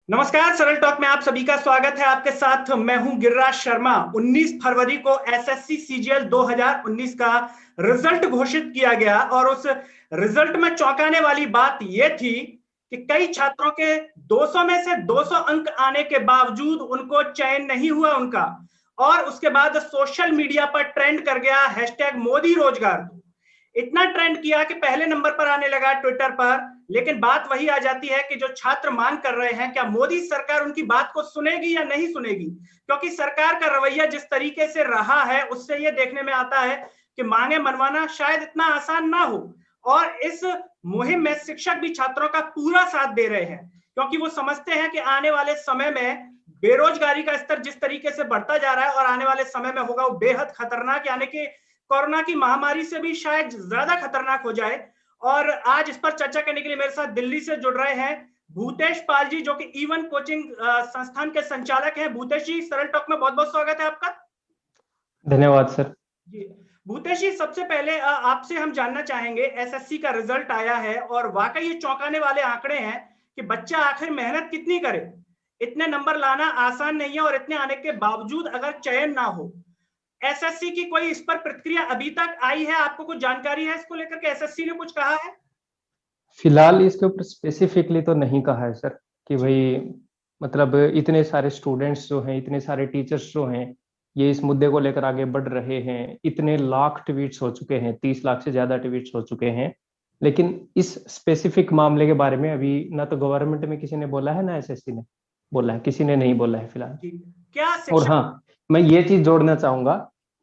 नमस्कार, सरल टॉक में आप सभी का स्वागत है। आपके साथ मैं हूं गिरिराज शर्मा। 19 फरवरी को एसएससी सीजीएल 2019 का रिजल्ट घोषित किया गया और उस रिजल्ट में चौंकाने वाली बात यह थी कि कई छात्रों के 200 में से 200 अंक आने के बावजूद उनको चयन नहीं हुआ उनका। और उसके बाद सोशल मीडिया पर ट्रेंड कर गया हैशटैग मोदी रोजगार। इतना ट्रेंड किया कि पहले नंबर पर आने लगा ट्विटर पर। लेकिन बात वही आ जाती है कि जो छात्र मांग कर रहे हैं, क्या मोदी सरकार उनकी बात को सुनेगी या नहीं सुनेगी? क्योंकि सरकार का रवैया जिस तरीके से रहा है उससे यह देखने में आता है कि मांगे मनवाना शायद इतना आसान ना हो। और इस मुहिम में शिक्षक भी छात्रों का पूरा साथ दे रहे हैं, क्योंकि वो समझते हैं कि आने वाले समय में बेरोजगारी का स्तर जिस तरीके से बढ़ता जा रहा है और आने वाले समय में होगा वो बेहद खतरनाक, यानी कि कोरोना की महामारी से भी शायद ज्यादा खतरनाक हो जाए। और आज इस पर चर्चा करने के लिए मेरे साथ दिल्ली से जुड़ रहे हैं भूतेश पाल जी, जो कि इवन कोचिंग संस्थान के संचालक हैं। भूतेश जी, सरल टॉक में बहुत बहुत स्वागत है आपका। धन्यवाद सर। जी भूतेश जी, सबसे पहले आपसे हम जानना चाहेंगे, एसएससी का रिजल्ट आया है और वाकई ये चौंकाने वाले आंकड़े हैं कि बच्चा आखिर मेहनत कितनी करे। इतने नंबर लाना आसान नहीं है और इतने आने के बावजूद अगर चयन ना हो, एसएससी की कोई इस पर प्रतिक्रिया अभी तक आई है? आपको कुछ जानकारी है इसको लेकर के एसएससी ने कुछ कहा है? फिलहाल इसके ऊपर स्पेसिफिकली तो नहीं कहा है सर कि जी भाई मतलब इतने सारे स्टूडेंट्स जो हैं, इतने सारे टीचर्स जो हैं, ये इस मुद्दे को लेकर आगे बढ़ रहे हैं। इतने लाख ट्वीट्स हो चुके हैं, 30 लाख से ज्यादा ट्वीट्स हो चुके हैं। लेकिन इस स्पेसिफिक मामले के बारे में अभी ना तो गवर्नमेंट में किसी ने बोला है, ना एसएससी ने बोला है, किसी ने नहीं बोला है फिलहाल। जी। क्या और शिक्षक? हाँ, मैं ये चीज जोड़ना चाहूंगा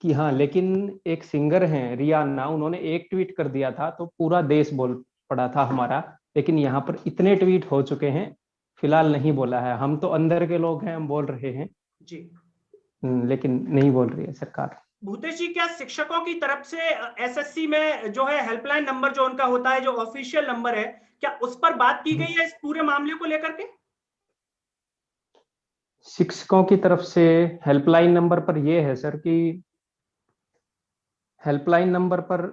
कि हाँ, लेकिन एक सिंगर हैं रियाना, उन्होंने एक ट्वीट कर दिया था तो पूरा देश बोल पड़ा था हमारा। लेकिन यहाँ पर इतने ट्वीट हो चुके हैं, फिलहाल नहीं बोला है। हम तो अंदर के लोग हैं, हम बोल रहे हैं, जी लेकिन नहीं बोल रही है सरकार। भूतेश जी, क्या शिक्षकों की तरफ से एसएससी में जो है हेल्पलाइन नंबर जो उनका होता है, जो ऑफिशियल नंबर है, क्या उस पर बात की गई है इस पूरे मामले को लेकर के? शिक्षकों की तरफ से हेल्पलाइन नंबर पर यह है सर कि हेल्पलाइन नंबर पर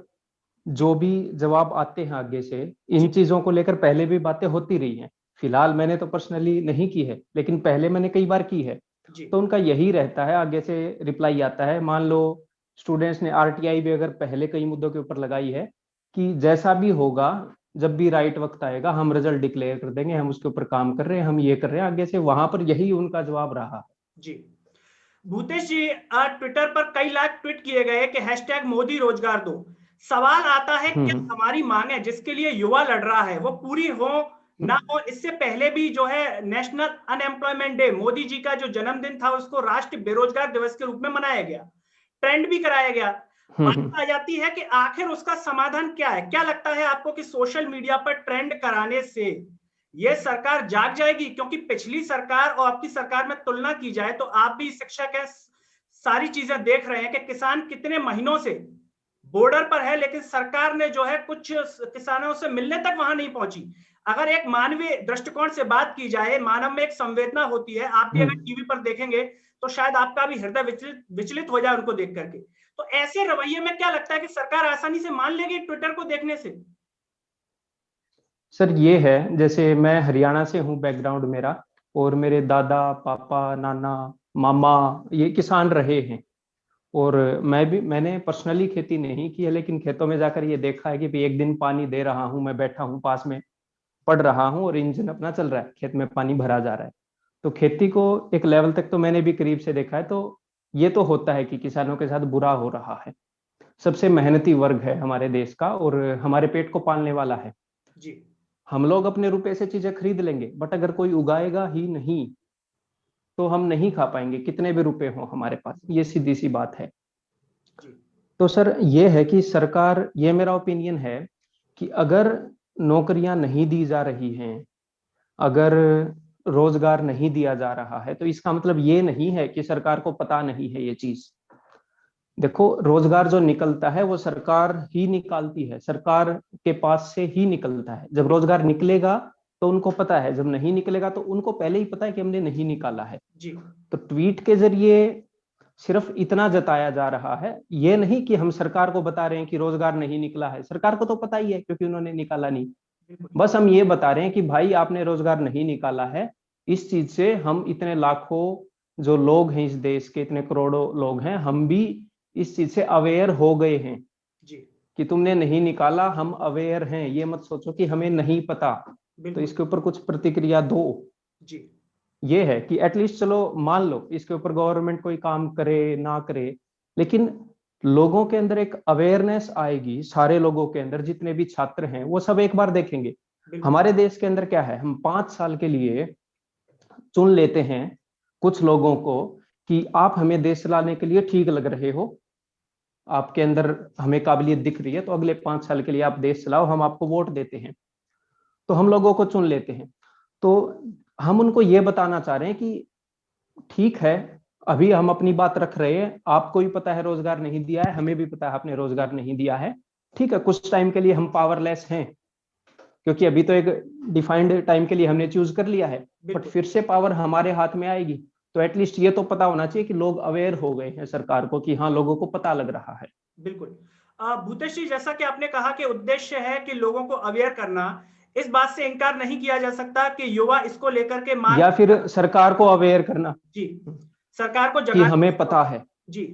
जो भी जवाब आते हैं आगे से, इन जी चीजों को लेकर पहले भी बातें होती रही हैं। फिलहाल मैंने तो पर्सनली नहीं की है, लेकिन पहले मैंने कई बार की है। जी तो उनका यही रहता है, आगे से रिप्लाई आता है। मान लो स्टूडेंट्स ने आरटीआई भी अगर पहले कई मुद्दों के ऊपर लगाई है कि जैसा भी होगा, जब भी राइट वक्त आएगा हम रिजल्ट डिक्लेयर कर देंगे, हम उसके ऊपर काम कर रहे हैं, हम ये कर रहे हैं, आगे से वहां पर यही उनका जवाब रहा। जी भूतेश जी, ट्विटर पर कई लाख ट्वीट किए गए कि हैशटैग मोदी रोजगार दो। सवाल आता है, क्या हम्म हमारी मांग है जिसके लिए युवा लड़ रहा है वो पूरी हो ना हम्म हो? इससे पहले भी जो है national unemployment day, Modi ji का जो जन्मदिन था, उसको राष्ट्रीय बेरोजगार दिवस के रूप में मनाया गया, ट्रेंड भी कराया गया। हम्म। बात आ जाती है कि आखिर उसका समाधान क्या है? क्या लगता है आपको कि सोशल मीडिया पर ट्रेंड कराने से ये सरकार जाग जाएगी? क्योंकि पिछली सरकार और आपकी सरकार में तुलना की जाए तो आप भी शिक्षक हैं, सारी चीजें देख रहे हैं कि किसान कितने महीनों से बॉर्डर पर है, लेकिन सरकार ने जो है कुछ किसानों से मिलने तक वहां नहीं पहुंची। अगर एक मानवीय दृष्टिकोण से बात की जाए, मानव में एक संवेदना होती है, आप भी अगर हम्म। टीवी पर देखेंगे तो शायद आपका भी हृदय विचलित विचलित हो जाए उनको देख करके। तो ऐसे रवैये में क्या लगता है कि सरकार आसानी से मान लेगी ट्विटर को देखने से? सर ये है, जैसे मैं हरियाणा से हूँ बैकग्राउंड मेरा, और मेरे दादा पापा नाना मामा ये किसान रहे हैं। और मैंने पर्सनली खेती नहीं की है, लेकिन खेतों में जाकर ये देखा है कि भी एक दिन पानी दे रहा हूँ, मैं बैठा हूँ पास में, पढ़ रहा हूँ और इंजन अपना चल रहा है, खेत में पानी भरा जा रहा है। तो खेती को एक लेवल तक तो मैंने भी करीब से देखा है। तो ये तो होता है कि किसानों के साथ बुरा हो रहा है। सबसे मेहनती वर्ग है हमारे देश का और हमारे पेट को पालने वाला है। जी हम लोग अपने रुपए से चीजें खरीद लेंगे, बट अगर कोई उगाएगा ही नहीं तो हम नहीं खा पाएंगे, कितने भी रुपए हो हमारे पास। ये सीधी सी बात है। जी तो सर ये है कि सरकार, ये मेरा ओपिनियन है कि अगर नौकरियां नहीं दी जा रही हैं, अगर रोजगार नहीं दिया जा रहा है, तो इसका मतलब ये नहीं है कि सरकार को पता नहीं है ये चीज। देखो, रोजगार जो निकलता है वो सरकार ही निकालती है, सरकार के पास से ही निकलता है। जब रोजगार निकलेगा तो उनको पता है, जब नहीं निकलेगा तो उनको पहले ही पता है कि हमने नहीं निकाला है। जी तो ट्वीट के जरिए सिर्फ इतना जताया जा रहा है, ये नहीं कि हम सरकार को बता रहे हैं कि रोजगार नहीं निकला है। सरकार को तो पता ही है क्योंकि उन्होंने निकाला नहीं। बिल्कुल। बस हम ये बता रहे हैं कि भाई आपने रोजगार नहीं निकाला है, इस चीज से हम इतने लाखों जो लोग हैं इस देश के, इतने करोड़ों लोग हैं, हम भी इस चीज से अवेयर हो गए हैं जी कि तुमने नहीं निकाला, हम अवेयर हैं। ये मत सोचो कि हमें नहीं पता। तो बिल्कुल। इसके ऊपर कुछ प्रतिक्रिया दो। जी ये है कि एटलीस्ट चलो मान लो इसके ऊपर गवर्नमेंट कोई काम करे ना करे, लेकिन लोगों के अंदर एक अवेयरनेस आएगी। सारे लोगों के अंदर जितने भी छात्र हैं वो सब एक बार देखेंगे। बिल्कुल। हमारे देश के अंदर क्या है, हम 5 साल के लिए चुन लेते हैं कुछ लोगों को कि आप हमें देश चलाने के लिए ठीक लग रहे हो, आपके अंदर हमें काबिलियत दिख रही है, तो अगले 5 साल के लिए आप देश चलाओ, हम आपको वोट देते हैं। तो हम लोगों को चुन लेते हैं। तो हम उनको ये बताना चाह रहे हैं कि ठीक है, अभी हम अपनी बात रख रहे हैं, आपको भी पता है रोजगार नहीं दिया है, हमें भी पता है आपने रोजगार नहीं दिया है। ठीक है, कुछ टाइम के लिए हम पावरलेस हैं, क्योंकि अभी तो एक डिफाइंड टाइम के लिए हमने चूज कर लिया है, बट बिल्कुल। फिर से पावर हमारे हाथ में आएगी। तो एटलीस्ट ये तो पता होना चाहिए कि लोग अवेयर हो गए हैं सरकार को, कि हाँ लोगों को पता लग रहा है। बिल्कुल। भूतेश जी, जैसा कि आपने कहा कि उद्देश्य है कि लोगों को अवेयर करना, इस बात से इनकार नहीं किया जा सकता कि युवा इसको लेकर के या फिर सरकार को अवेयर करना जी, सरकार को कि जगाना, हमें पता है। जी,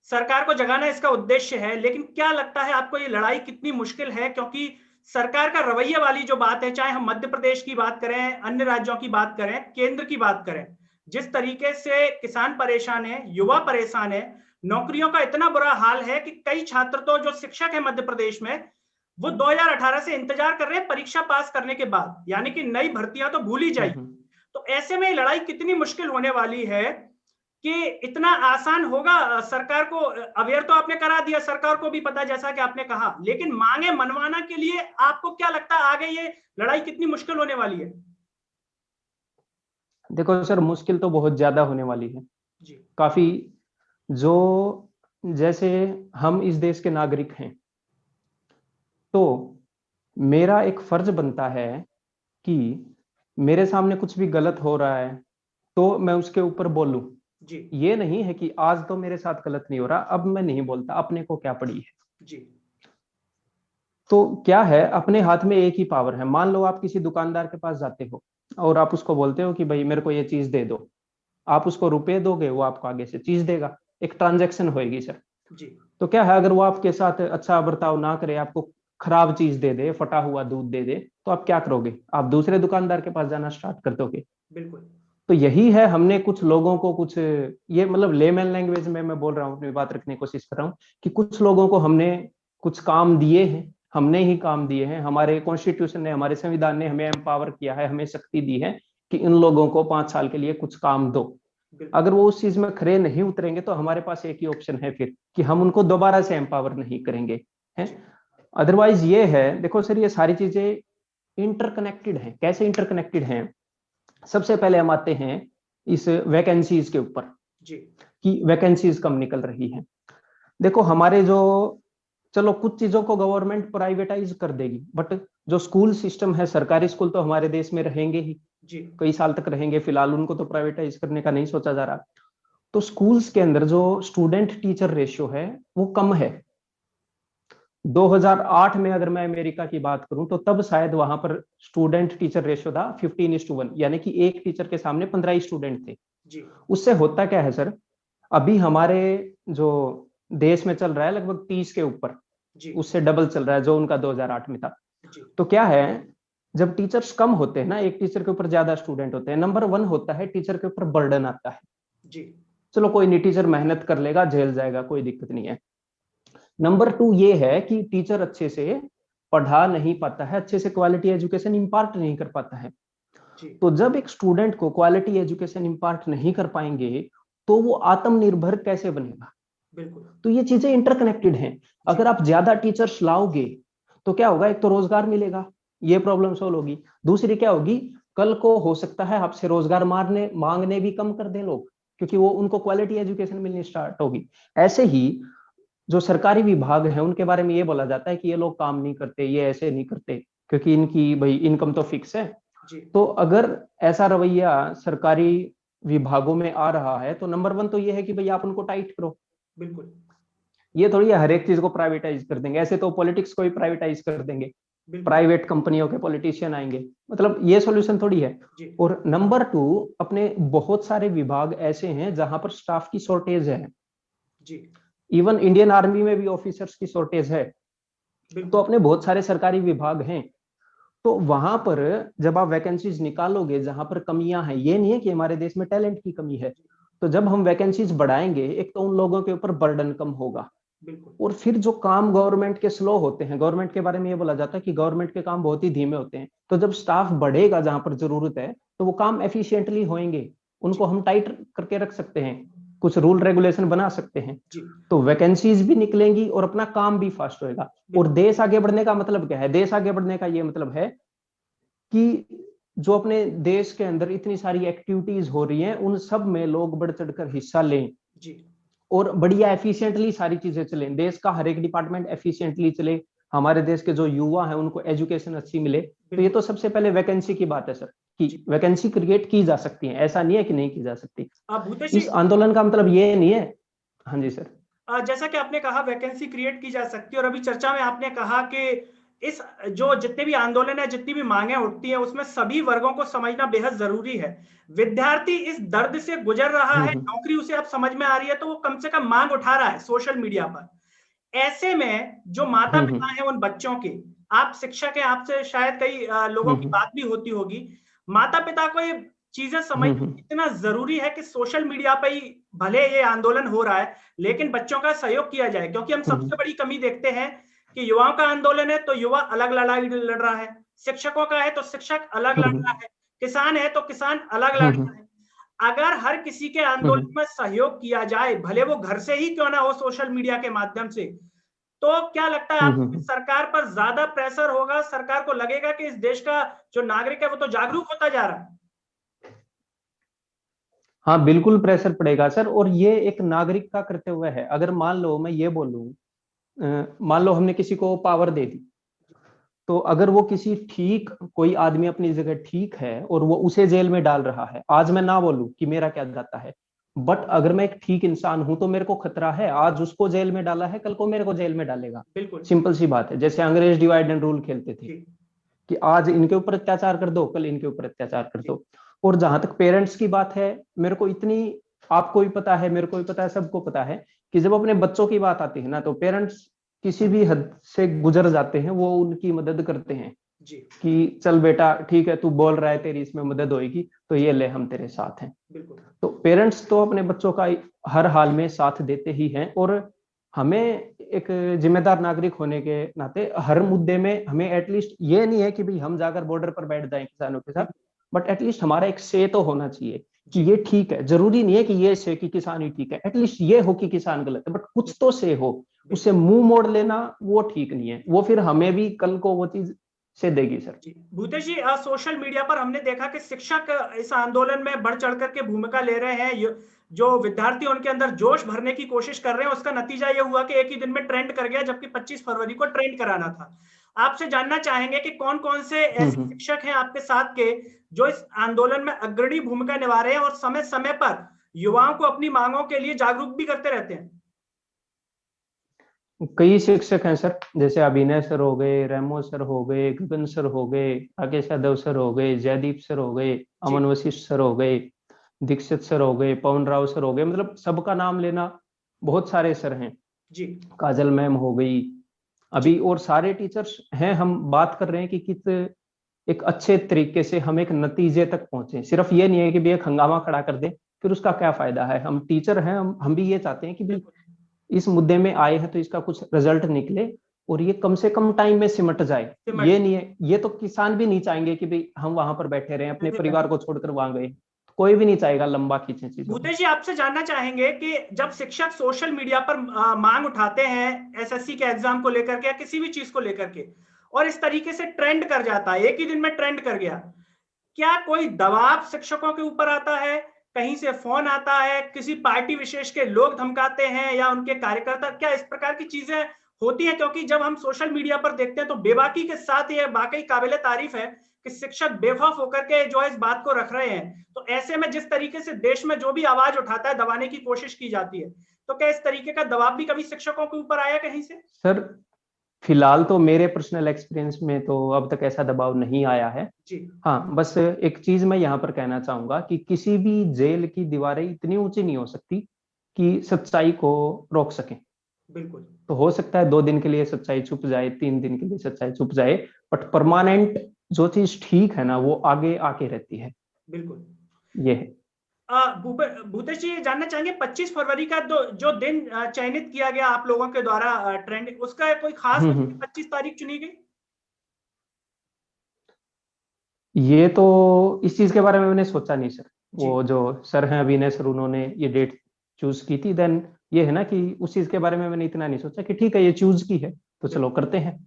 सरकार को जगाना इसका उद्देश्य है। लेकिन क्या लगता है आपको ये लड़ाई कितनी मुश्किल है? क्योंकि सरकार का रवैया वाली जो बात है, चाहे हम मध्य प्रदेश की बात करें, अन्य राज्यों की बात करें, केंद्र की बात करें, जिस तरीके से किसान परेशान है, युवा परेशान है, नौकरियों का इतना बुरा हाल है कि कई छात्र तो जो शिक्षक है मध्य प्रदेश में, वो 2018 से इंतजार कर रहे हैं परीक्षा पास करने के बाद, यानी कि नई भर्तियां तो भूल ही जाइए। तो ऐसे में लड़ाई कितनी मुश्किल होने वाली है कि इतना आसान होगा सरकार को अवेयर तो आपने करा दिया, सरकार को भी पता जैसा कि आपने कहा, लेकिन मांगे मनवाना के लिए आपको क्या लगता है आगे ये लड़ाई कितनी मुश्किल होने वाली है? देखो सर, मुश्किल तो बहुत ज्यादा होने वाली है, जी काफी। जो जैसे हम इस देश के नागरिक हैं, तो मेरा एक फर्ज बनता है कि मेरे सामने कुछ भी गलत हो रहा है तो मैं उसके ऊपर बोलूं। जी ये नहीं है कि आज तो मेरे साथ गलत नहीं हो रहा, अब मैं नहीं बोलता, अपने को क्या पड़ी है। जी तो क्या है, अपने हाथ में एक ही पावर है। मान लो आप किसी दुकानदार के पास जाते हो और आप उसको बोलते हो कि भाई मेरे को ये चीज दे दो, आप उसको रुपए दोगे, वो आपको आगे से चीज देगा, एक ट्रांजैक्शन होएगी सर। जी तो क्या है, अगर वो आपके साथ अच्छा बर्ताव ना करे, आपको खराब चीज दे दे, फटा हुआ दूध दे दे, तो आप क्या करोगे? आप दूसरे दुकानदार के पास जाना स्टार्ट कर दोगे। बिल्कुल। तो यही है, हमने कुछ लोगों को कुछ, ये मतलब लेमैन लैंग्वेज में मैं बोल रहा हूँ, अपनी बात रखने की कोशिश कर रहा हूँ, कि कुछ लोगों को हमने कुछ काम दिए हैं, हमने ही काम दिए हैं। हमारे कॉन्स्टिट्यूशन ने, हमारे संविधान ने हमें एम्पावर किया है, हमें शक्ति दी है कि इन लोगों को 5 साल के लिए कुछ काम दो। बिल्कुल। अगर वो उस चीज में खरे नहीं उतरेंगे तो हमारे पास एक ही ऑप्शन है फिर, कि हम उनको दोबारा से एम्पावर नहीं करेंगे, है। अदरवाइज ये है, देखो सर, ये सारी चीजें इंटरकनेक्टेड हैं। कैसे इंटरकनेक्टेड हैं? सबसे पहले हम आते हैं इस वैकेंसीज के ऊपर, जी कि वैकेंसीज कम निकल रही हैं। देखो हमारे जो, चलो कुछ चीजों को गवर्नमेंट प्राइवेटाइज कर देगी, बट जो स्कूल सिस्टम है, सरकारी स्कूल तो हमारे देश में रहेंगे ही, जी कई साल तक रहेंगे, फिलहाल उनको तो प्राइवेटाइज करने का नहीं सोचा जा रहा। तो स्कूल्स के अंदर जो स्टूडेंट टीचर रेशियो है वो कम है। 2008 में अगर मैं अमेरिका की बात करूं तो तब शायद वहां पर स्टूडेंट टीचर रेशियो था 15:1, यानी कि एक टीचर के सामने 15 स्टूडेंट थे। जी उससे होता क्या है सर, अभी हमारे जो देश में चल रहा है लगभग 30 के ऊपर, जी उससे डबल चल रहा है जो उनका 2008 में था। जी तो क्या है, जब टीचर्स कम होते हैं ना, एक टीचर के ऊपर ज्यादा स्टूडेंट होते हैं, नंबर 1 होता है टीचर के ऊपर बर्डन आता है। जी चलो कोई नहीं, टीचर मेहनत कर लेगा, झेल जाएगा, कोई दिक्कत नहीं है। नंबर 2 ये है कि टीचर अच्छे से पढ़ा नहीं पाता है, अच्छे से क्वालिटी एजुकेशन इम्पार्ट नहीं कर पाता है। जी तो जब एक स्टूडेंट को क्वालिटी एजुकेशन इम्पार्ट नहीं कर पाएंगे तो वो आत्मनिर्भर कैसे बनेगा? बिल्कुल। तो ये चीजें इंटरकनेक्टेड हैं। जी अगर आप ज्यादा टीचर्स लाओगे तो क्या होगा, एक तो रोजगार मिलेगा, ये प्रॉब्लम सोल्व होगी। दूसरी क्या होगी, कल को हो सकता है आपसे रोजगार मांगने भी कम कर दें लोग, क्योंकि वो उनको क्वालिटी एजुकेशन मिलनी स्टार्ट होगी। ऐसे ही जो सरकारी विभाग है उनके बारे में ये बोला जाता है कि ये लोग काम नहीं करते, ये ऐसे नहीं करते, क्योंकि इनकी भाई इनकम तो फिक्स है। जी तो अगर ऐसा रवैया सरकारी विभागों में आ रहा है तो नंबर 1 तो ये है कि भाई आप उनको टाइट करो। बिल्कुल। ये थोड़ी हर एक चीज को प्राइवेटाइज कर देंगे, ऐसे तो पॉलिटिक्स को ही प्राइवेटाइज कर देंगे। प्राइवेट कंपनियों के पॉलिटिशियन आएंगे, मतलब ये सॉल्यूशन थोड़ी है। और नंबर 2, अपने बहुत सारे विभाग ऐसे हैं जहां पर स्टाफ की शॉर्टेज है जी। इवन इंडियन आर्मी में भी ऑफिसर्स की शॉर्टेज है। तो अपने बहुत सारे सरकारी विभाग हैं, तो वहां पर जब आप वैकेंसीज निकालोगे जहां पर कमियां हैं, ये नहीं है कि हमारे देश में टैलेंट की कमी है, तो जब हम वैकेंसीज बढ़ाएंगे एक तो उन लोगों के ऊपर बर्डन कम होगा। और फिर जो काम गवर्नमेंट के स्लो होते हैं, गवर्नमेंट के बारे में ये बोला जाता है कि गवर्नमेंट के काम बहुत ही धीमे होते हैं, तो जब स्टाफ बढ़ेगा जहां पर जरूरत है तो वो काम एफिशिएंटली होंगे, उनको हम टाइट करके रख सकते हैं, कुछ रूल रेगुलेशन बना सकते हैं, तो वैकेंसीज भी निकलेंगी और अपना काम भी फास्ट होएगा। और देश आगे बढ़ने का मतलब क्या है? देश आगे बढ़ने का ये मतलब है कि जो अपने देश के अंदर इतनी सारी एक्टिविटीज हो रही हैं उन सब में लोग बढ़ चढ़कर हिस्सा लें जी, और बढ़िया एफिशिएंटली सारी चीजें चलें, देश का हर एक डिपार्टमेंट एफिशिएंटली चले, हमारे देश के जो युवा हैं उनको एजुकेशन अच्छी मिले। तो ये तो सबसे पहले वैकेंसी की बात है सर, कि वैकेंसी क्रिएट की जा सकती है, ऐसा नहीं है कि नहीं की जा सकती। इस आंदोलन का मतलब ये नहीं है। हाँ जी सर। जैसा कि आपने कहा वैकेंसी क्रिएट की जा सकती है, और अभी चर्चा में आपने कहा कि इस जो जितने भी आंदोलन है, जितनी भी मांगे उठती है, उसमें सभी वर्गों को समझना बेहद जरूरी है। विद्यार्थी इस दर्द से गुजर रहा है, नौकरी उसे अब समझ में आ रही है, तो वो कम से कम मांग उठा रहा है सोशल मीडिया पर। ऐसे में जो माता पिता हैं उन बच्चों के, आप शिक्षक हैं, आपसे शायद कई लोगों की बात भी होती होगी, माता पिता को ये चीजें समझना इतना जरूरी है कि सोशल मीडिया पर ही भले ये आंदोलन हो रहा है लेकिन बच्चों का सहयोग किया जाए, क्योंकि हम सबसे बड़ी कमी देखते हैं कि युवाओं का आंदोलन है तो युवा अलग लड़ाई लड़ रहा है, शिक्षकों का है तो शिक्षक अलग लड़ रहा है, किसान है तो किसान अलग लड़ रहा है। अगर हर किसी के आंदोलन में सहयोग किया जाए, भले वो घर से ही क्यों ना हो, सोशल मीडिया के माध्यम से, तो क्या लगता है आपको सरकार पर ज्यादा प्रेशर होगा? सरकार को लगेगा कि इस देश का जो नागरिक है वो तो जागरूक होता जा रहा है। हाँ बिल्कुल प्रेशर पड़ेगा सर, और ये एक नागरिक का करते हुए है। अगर मान लो मैं ये बोलूं, मान लो हमने किसी को पावर दे दी, तो अगर वो किसी ठीक कोई आदमी अपनी जगह ठीक है और वो उसे जेल में डाल रहा है, आज मैं ना बोलूं कि मेरा क्या जाता है, बट अगर मैं एक ठीक इंसान हूं तो मेरे को खतरा है, आज उसको जेल में डाला है कल को मेरे को जेल में डालेगा। बिल्कुल सिंपल सी बात है। जैसे अंग्रेज डिवाइड एंड रूल खेलते थे कि आज इनके ऊपर अत्याचार कर दो, कल इनके ऊपर अत्याचार कर दो। और जहां तक पेरेंट्स की बात है, मेरे को इतनी, आपको भी पता है, मेरे को भी पता है, सबको पता है कि जब अपने बच्चों की बात आती है ना, तो पेरेंट्स किसी भी हद से गुजर जाते हैं, वो उनकी मदद करते हैं जी, कि चल बेटा ठीक है तू बोल रहा है तेरी इसमें मदद होगी तो ये ले हम तेरे साथ हैं। बिल्कुल। तो पेरेंट्स तो अपने बच्चों का हर हाल में साथ देते ही हैं, और हमें एक जिम्मेदार नागरिक होने के नाते हर मुद्दे में हमें एटलीस्ट ये नहीं है कि भाई हम जाकर बॉर्डर पर बैठ जाएं किसानों के साथ, बट एटलीस्ट हमारा एक से तो होना चाहिए कि ये ठीक है। जरूरी नहीं है कि ये से कि किसान ही ठीक है, एटलीस्ट ये हो कि किसान गलत है, बट कुछ तो से हो। उससे मुंह मोड़ लेना वो ठीक नहीं है, वो फिर हमें भी कल को वो चीज से देगी सर। भूतेश जी, सोशल मीडिया पर हमने देखा कि शिक्षक इस आंदोलन में बढ़ चढ़कर के भूमिका ले रहे हैं, जो विद्यार्थी उनके अंदर जोश भरने की कोशिश कर रहे हैं, उसका नतीजा ये हुआ कि एक ही दिन में ट्रेंड कर गया, जबकि 25 फरवरी को ट्रेंड कराना था। आपसे जानना चाहेंगे कि कौन कौन से ऐसे शिक्षक हैं आपके साथ के जो इस आंदोलन में अग्रणी भूमिका निभा रहे हैं और समय समय पर युवाओं को अपनी मांगों के लिए जागरूक भी करते रहते हैं। कई शिक्षक हैं सर, जैसे अभिनय सर हो गए, रेमो सर हो गए, गगन सर हो गए, राकेश यादव सर हो गए, जयदीप सर हो गए, अमन वशिष्ठ सर हो गए, दीक्षित सर हो गए, पवन राव सर हो गए, मतलब सबका नाम लेना, बहुत सारे सर हैं जी, काजल मैम हो गई अभी, और सारे टीचर्स हैं। हम बात कर रहे हैं कि किस एक अच्छे तरीके से हम एक नतीजे तक पहुंचे। सिर्फ ये नहीं है कि भी एक हंगामा खड़ा कर दे, फिर उसका क्या फायदा है। हम टीचर हैं, हम भी ये चाहते हैं कि भी इस मुद्दे में आए हैं तो इसका कुछ रिजल्ट निकले और ये कम से कम टाइम में सिमट जाए। ये नहीं है, ये तो किसान भी नहीं चाहेंगे कि भाई हम वहां पर बैठे रहे, अपने परिवार को छोड़कर वहां गए, कोई भी नहीं चाहेगा लंबा खींचे चीजों। भूतेश जी, आपसे जानना चाहेंगे कि जब शिक्षक सोशल मीडिया पर मांग उठाते हैं एसएससी के एग्जाम को लेकर के या किसी भी चीज को लेकर के, और इस तरीके से ट्रेंड कर जाता है, एक ही दिन में ट्रेंड कर गया, क्या कोई दबाव शिक्षकों के ऊपर आता है? कहीं से फोन आता है, किसी पार्टी विशेष के लोग धमकाते हैं या उनके कार्यकर्ता, क्या इस प्रकार की चीजें होती हैं? क्योंकि जब हम सोशल मीडिया पर देखते हैं तो बेबाकी के साथ ये वाकई काबिले तारीफ है कि शिक्षक बेखौफ होकर के जो है इस बात को रख रहे हैं। तो ऐसे में जिस तरीके से देश में जो भी आवाज उठाता है दबाने की कोशिश की जाती है, तो क्या इस तरीके का दबाव भी कभी शिक्षकों के ऊपर आया कहीं से? सर फिलहाल तो मेरे पर्सनल एक्सपीरियंस में तो अब तक ऐसा दबाव नहीं आया है। जी हाँ, बस एक चीज मैं यहाँ पर कहना चाहूंगा कि किसी भी जेल की दीवारें इतनी ऊंची नहीं हो सकती कि सच्चाई को रोक सकें। बिल्कुल तो हो सकता है 2 दिन के लिए सच्चाई छुप जाए, 3 दिन के लिए सच्चाई छुप जाए, बट परमानेंट जो चीज ठीक है ना वो आगे आके रहती है। बिल्कुल। ये है। भूतेश जी, ये जानना चाहेंगे 25 फरवरी का जो दिन चयनित किया गया आप लोगों के द्वारा ट्रेंड, उसका कोई खास वजह हम्म। 25 तारीख चुनी गई? ये तो इस चीज के बारे में मैंने सोचा नहीं सर। जी वो जो सर हैं अभिनय सर, उन्होंने ये डेट चूज की थी, देन ये है ना कि उस चीज के बारे में मैंने इतना नहीं सोचा कि ठीक है ये चूज की है तो चलो बिल्कुल। करते हैं।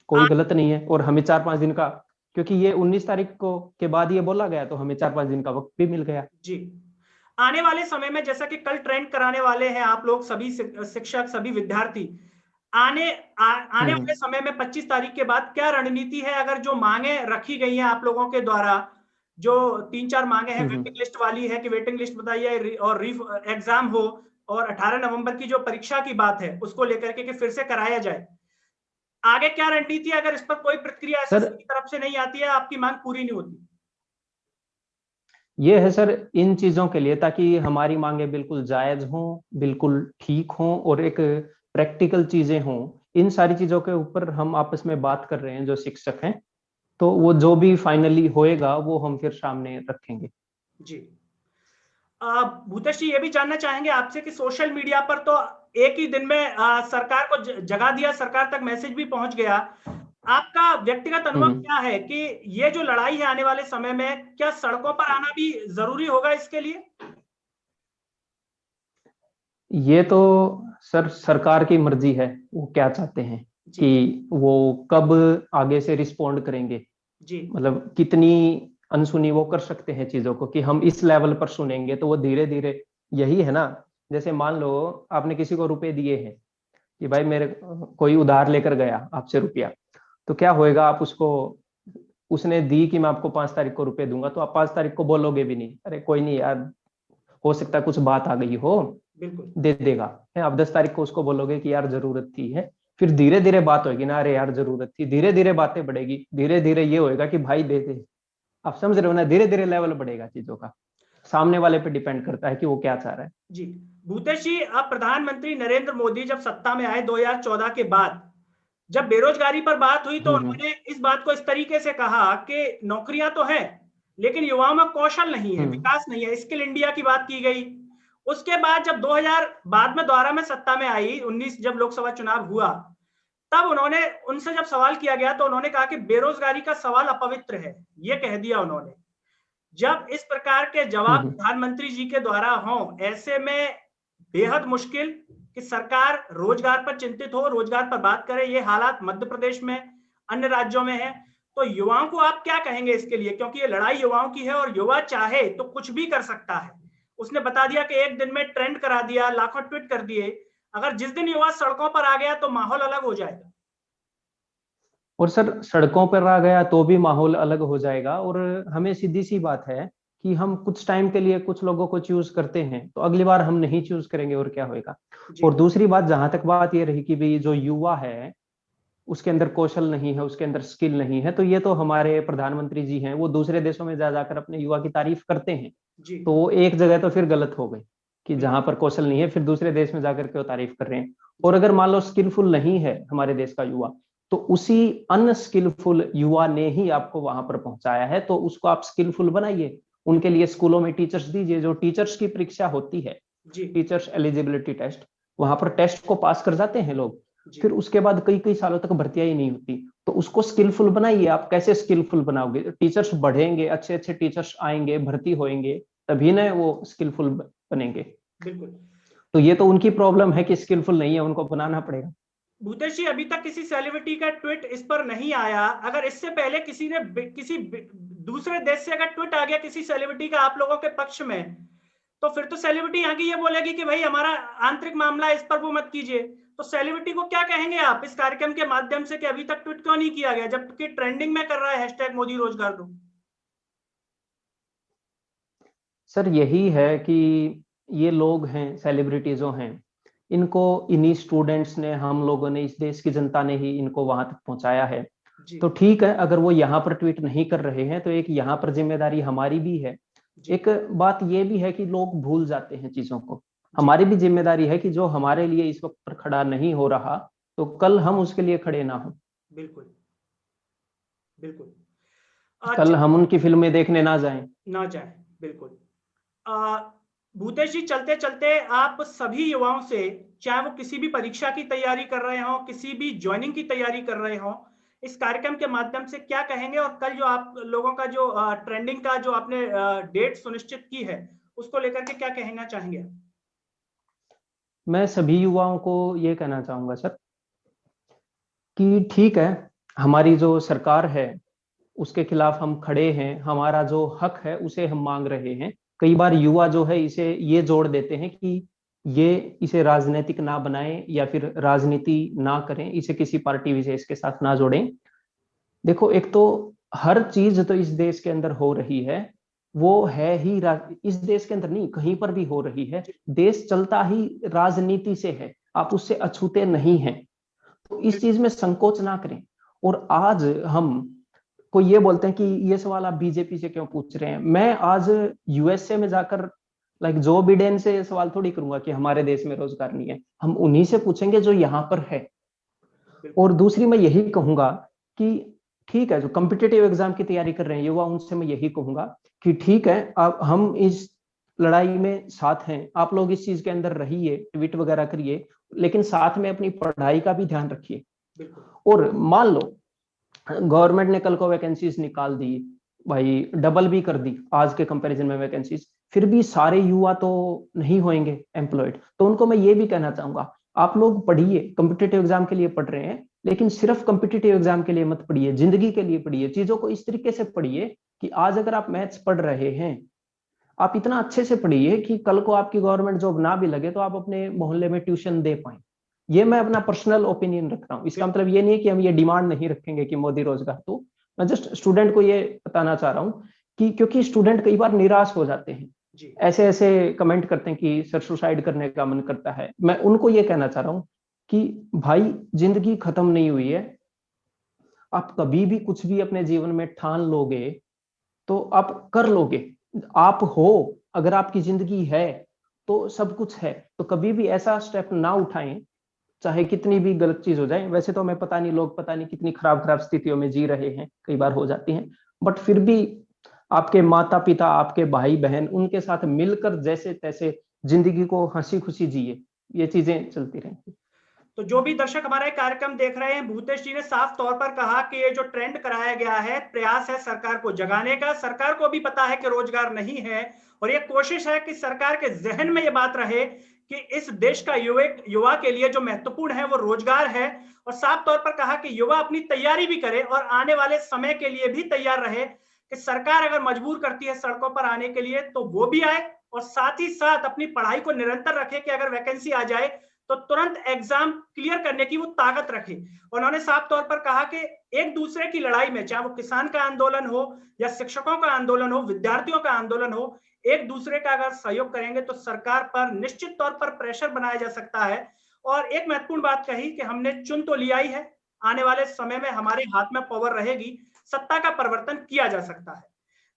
कोई गलत नहीं है, और हमें 4-5 दिन का, क्योंकि ये 19 तारीख को के बाद ये बोला गया तो हमें 4-5 दिन का वक्त भी मिल गया। जी, आने वाले समय में जैसा कि कल ट्रेंड कराने वाले हैं आप लोग सभी शिक्षक, सभी विद्यार्थी, आने हम्म वाले समय में 25 तारीख के बाद क्या रणनीति है? अगर जो मांगे रखी गई हैं आप लोगों के द्वारा, जो 3-4 मांगे हैं, हम्म। वेटिंग लिस्ट वाली है कि वेटिंग लिस्ट बताइए और री एग्जाम हो, और 18 नवंबर की जो परीक्षा की बात है उसको लेकर के कि फिर से कराया जाए, आगे क्या रणनीति है अगर इस पर कोई प्रतिक्रिया सर एसएससी की तरफ से नहीं आती है, आपकी मांग पूरी नहीं होती? ये है सर इन चीजों के लिए, ताकि हमारी मांगे बिल्कुल जायज हों, बिल्कुल ठीक हों, और एक प्रैक्टिकल चीजें हों। इन सारी चीजों के ऊपर हम आपस में बात कर रहे हैं जो शिक्षक हैं, तो वो जो भी फाइनली होएगा वो हम फिर सामने रखेंगे। जी। भूतेश जी, ये भी जानना चाहेंगे आपसे कि सोशल मीडिया पर तो एक ही दिन में सरकार को जगा दिया, सरकार तक मैसेज भी पहुंच गया। आपका व्यक्तिगत अनुभव हम्म। क्या है कि ये जो लड़ाई है आने वाले समय में, क्या सड़कों पर आना भी जरूरी होगा इसके लिए? ये तो सर सरकार की मर्जी है, वो क्या चाहते हैं जी कि वो कब आगे से रिस्पोंड करेंगे। जी मतलब कितनी अनसुनी वो कर सकते हैं चीजों को, कि हम इस लेवल पर सुनेंगे तो वो धीरे धीरे, यही है ना। जैसे मान लो आपने किसी को रुपए दिए हैं कि भाई मेरे, कोई उधार लेकर गया आपसे रुपया, तो क्या होएगा, आप उसको, उसने दी कि मैं आपको 5 तारीख को रुपए दूंगा, तो आप 5 तारीख को बोलोगे भी नहीं अरे कोई नहीं यार, हो सकता है कुछ बात आ गई हो, बिल्कुल दे देगा। है, आप 10 तारीख को उसको बोलोगे कि यार जरूरत थी है, फिर धीरे धीरे बात होगी ना, अरे यार जरूरत थी, धीरे धीरे बातें बढ़ेगी, धीरे धीरे ये होएगा कि भाई दे दे। आप समझ रहे हो ना, धीरे धीरे लेवल बढ़ेगा चीजों का। सामने वाले पे डिपेंड करता है कि वो क्या चाह रहा है। जी। भूतेश जी, अब प्रधानमंत्री नरेंद्र मोदी जब सत्ता में आए 2014 के बाद, जब बेरोजगारी पर बात हुई तो हम्म उन्होंने इस बात को इस तरीके से कहा कि नौकरियां तो है लेकिन युवाओं में कौशल नहीं है, हम्म विकास नहीं है, स्किल इंडिया की बात की गई। उसके बाद जब 2000 बाद में दोबारा में सत्ता में आई, 19 जब लोकसभा चुनाव हुआ, तब उन्होंने, उनसे जब सवाल किया गया तो उन्होंने कहा कि बेरोजगारी का सवाल अपवित्र है, ये कह दिया उन्होंने। जब इस प्रकार के जवाब हम्म। प्रधानमंत्री जी के द्वारा हों, ऐसे में बेहद मुश्किल कि सरकार रोजगार पर चिंतित हो, रोजगार पर बात करे, ये हालात मध्य प्रदेश में, अन्य राज्यों में है। तो युवाओं को आप क्या कहेंगे इसके लिए, क्योंकि ये लड़ाई युवाओं की है और युवा चाहे तो कुछ भी कर सकता है। उसने बता दिया कि एक दिन में ट्रेंड करा दिया, लाखों ट्वीट कर दिए, अगर जिस दिन युवा सड़कों पर आ गया तो माहौल अलग हो जाएगा। और सर सड़कों पर आ गया तो भी माहौल अलग हो जाएगा, और हमें सीधी सी बात है कि हम कुछ टाइम के लिए कुछ लोगों को चूज करते हैं तो अगली बार हम नहीं चूज करेंगे, और क्या होएगा। जी और दूसरी बात, जहां तक बात ये रही कि भाई जो युवा है उसके अंदर कौशल नहीं है, उसके अंदर स्किल नहीं है, तो ये तो हमारे प्रधानमंत्री जी हैं, वो दूसरे देशों में जा जाकर अपने युवा की तारीफ करते हैं। जी तो वो एक जगह तो फिर गलत हो गई कि बिल्कुल। जहां पर कौशल नहीं है फिर दूसरे देश में जाकर के वो तारीफ कर रहे हैं। और जी अगर मान लो स्किलफुल नहीं है हमारे देश का युवा, तो उसी अनस्किलफुल युवा ने ही आपको वहां पर पहुंचाया है, तो उसको आप स्किलफुल बनाइए। उनके लिए स्कूलों में टीचर्स दीजिए, जो टीचर्स की परीक्षा होती है, जी टीचर्स एलिजिबिलिटी टेस्ट, वहां पर टेस्ट को पास कर जाते हैं लोग, जी फिर उसके बाद कई कई सालों तक भर्तियां ही नहीं होती। तो उसको स्किलफुल बनाइए। आप कैसे स्किलफुल बनाओगे, टीचर्स बढ़ेंगे, अच्छे अच्छे टीचर्स आएंगे, भर्ती होंगे, तभी ना वो स्किलफुल बनेंगे। बिल्कुल। तो ये तो उनकी प्रॉब्लम है कि स्किलफुल नहीं है, उनको बनाना पड़ेगा। भूतेश जी, अभी तक किसी सेलिब्रिटी का ट्वीट इस पर नहीं आया। अगर इससे पहले किसी ने दूसरे देश से अगर ट्वीट आ गया किसी सेलिब्रिटी का आप लोगों के पक्ष में, तो फिर तो सेलिब्रिटी यहाँ की ये बोलेगी कि भाई हमारा आंतरिक मामला है, इस पर वो मत कीजिए। तो सेलिब्रिटी को क्या कहेंगे आप इस कार्यक्रम के माध्यम से कि अभी तक ट्वीट क्यों नहीं किया गया, जबकि ट्रेंडिंग में कर रहा है हैशटैग मोदी रोजगार दो? सर यही है कि ये लोग हैं, सेलिब्रिटी जो हैं, इनको इन्हीं स्टूडेंट्स ने, हम लोगों ने, इस देश की जनता ने ही इनको वहां तक पहुंचाया है। तो ठीक है, अगर वो यहाँ पर ट्वीट नहीं कर रहे हैं तो एक यहाँ पर जिम्मेदारी हमारी भी है। एक बात ये भी है कि लोग भूल जाते हैं चीजों को। हमारी भी जिम्मेदारी है कि जो हमारे लिए इस वक्त पर खड़ा नहीं हो रहा तो कल हम उसके लिए खड़े ना हो। बिल्कुल बिल्कुल। कल हम उनकी फिल्में देखने ना जाएं। बिल्कुल। भूतेश जी, चलते चलते आप सभी युवाओं से, चाहे वो किसी भी परीक्षा की तैयारी कर रहे हो, किसी भी ज्वाइनिंग की तैयारी कर रहे हो, इस कार्यक्रम के माध्यम से क्या कहेंगे? और कल जो आप लोगों का जो ट्रेंडिंग का जो आपने डेट सुनिश्चित की है, उसको लेकर के क्या कहना चाहेंगे? मैं सभी युवाओं को ये कहना चाहूंगा सर कि ठीक है, हमारी जो सरकार है उसके खिलाफ हम खड़े हैं, हमारा जो हक है उसे हम मांग रहे हैं। कई बार युवा जो है इसे ये जोड़ देते हैं कि ये इसे राजनीतिक ना बनाएं या फिर राजनीति ना करें, इसे किसी पार्टी विशेष के साथ ना जोड़ें। देखो, एक तो हर चीज तो इस देश के अंदर हो रही है वो है ही इस देश के अंदर नहीं, कहीं पर भी हो रही है। देश चलता ही राजनीति से है, आप उससे अछूते नहीं हैं। तो इस चीज में संकोच ना करें। और आज हम कोई ये बोलते हैं कि ये सवाल आप बीजेपी से क्यों पूछ रहे हैं। मैं आज यूएसए में जाकर जो बिडेन से ये सवाल थोड़ी करूंगा कि हमारे देश में रोजगार नहीं है। हम उन्हीं से पूछेंगे जो यहाँ पर है। और दूसरी मैं यही कहूंगा कि ठीक है, जो कॉम्पिटिटिव एग्जाम की तैयारी कर रहे हैं युवा, उनसे मैं यही कहूंगा कि ठीक है, अब हम इस लड़ाई में साथ हैं, आप लोग इस चीज के अंदर रहिए, ट्वीट वगैरह करिए, लेकिन साथ में अपनी पढ़ाई का भी ध्यान रखिए। और मान लो गवर्नमेंट ने कल को वैकेंसीज निकाल दी, भाई डबल भी कर दी आज के कंपैरिजन में वैकेंसीज, फिर भी सारे युवा तो नहीं होंगे एम्प्लॉयड। तो उनको मैं ये भी कहना चाहूंगा, आप लोग पढ़िए, कॉम्पिटिटिव एग्जाम के लिए पढ़ रहे हैं, लेकिन सिर्फ कॉम्पिटिटिव एग्जाम के लिए मत पढ़िए, जिंदगी के लिए पढ़िए। चीजों को इस तरीके से पढ़िए कि आज अगर आप मैथ्स पढ़ रहे हैं, आप इतना अच्छे से पढ़िए कि कल को आपकी गवर्नमेंट जॉब ना भी लगे तो आप अपने मोहल्ले में ट्यूशन दे पाए। ये मैं अपना पर्सनल ओपिनियन रख रहा हूँ। इसका मतलब ये नहीं है कि हम ये डिमांड नहीं रखेंगे कि मोदी रोजगार दो। मैं जस्ट स्टूडेंट को ये बताना चाह रहा हूँ कि क्योंकि स्टूडेंट कई बार निराश हो जाते हैं, ऐसे ऐसे कमेंट करते हैं कि सर सुसाइड करने का मन करता है। मैं उनको ये कहना चाह रहा हूँ कि भाई जिंदगी खत्म नहीं हुई है। आप कभी भी कुछ भी अपने जीवन में ठान लोगे तो आप कर लोगे। आप हो, अगर आपकी जिंदगी है तो सब कुछ है। तो कभी भी ऐसा स्टेप ना उठाएं चाहे कितनी भी गलत चीज हो जाए। वैसे तो मैं पता नहीं, लोग पता नहीं कितनी खराब खराब स्थितियों में जी रहे हैं, कई बार हो जाती हैं, बट फिर भी आपके माता पिता, आपके भाई बहन, उनके साथ मिलकर जैसे तैसे जिंदगी को हंसी खुशी जिए। ये चीजें चलती रहेंगी। तो जो भी दर्शक हमारा कार्यक्रम देख रहे हैं, भूतेश जी ने साफ तौर पर कहा कि ये जो ट्रेंड कराया गया है, प्रयास है सरकार को जगाने का। सरकार को भी पता है कि रोजगार नहीं है, और ये कोशिश है कि सरकार के जहन में ये बात रहे कि इस देश का युवा के लिए जो महत्वपूर्ण है वो रोजगार है। और साफ तौर पर कहा कि युवा अपनी तैयारी भी करे और आने वाले समय के लिए भी तैयार रहे कि सरकार अगर मजबूर करती है सड़कों पर आने के लिए तो वो भी आए, और साथ ही साथ अपनी पढ़ाई को निरंतर रखे कि अगर वैकेंसी आ जाए तो तुरंत एग्जाम क्लियर करने की वो ताकत रखे। उन्होंने साफ तौर पर कहा कि एक दूसरे की लड़ाई में, चाहे वो किसान का आंदोलन हो या शिक्षकों का आंदोलन हो, विद्यार्थियों का आंदोलन हो, एक दूसरे का अगर सहयोग करेंगे तो सरकार पर निश्चित तौर पर प्रेशर बनाया जा सकता है। और एक महत्वपूर्ण बात कही कि हमने चुन तो लिया ही है, आने वाले समय में हमारे हाथ में पावर रहेगी, सत्ता का परिवर्तन किया जा सकता है।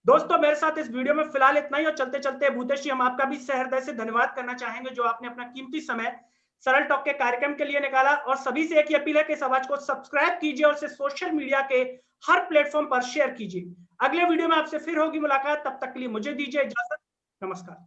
दोस्तों, मेरे साथ इस वीडियो में फिलहाल इतना ही। और चलते चलते भूतेश जी, हम आपका भी सहृदय से धन्यवाद करना चाहेंगे जो आपने अपना कीमती समय सरल टॉक के कार्यक्रम के लिए निकाला। और सभी से एक ही अपील है कि इस आवाज को सब्सक्राइब कीजिए और इसे सोशल मीडिया के हर प्लेटफॉर्म पर शेयर कीजिए। अगले वीडियो में आपसे फिर होगी मुलाकात, तब तक के लिए मुझे दीजिए इजाजत। नमस्कार।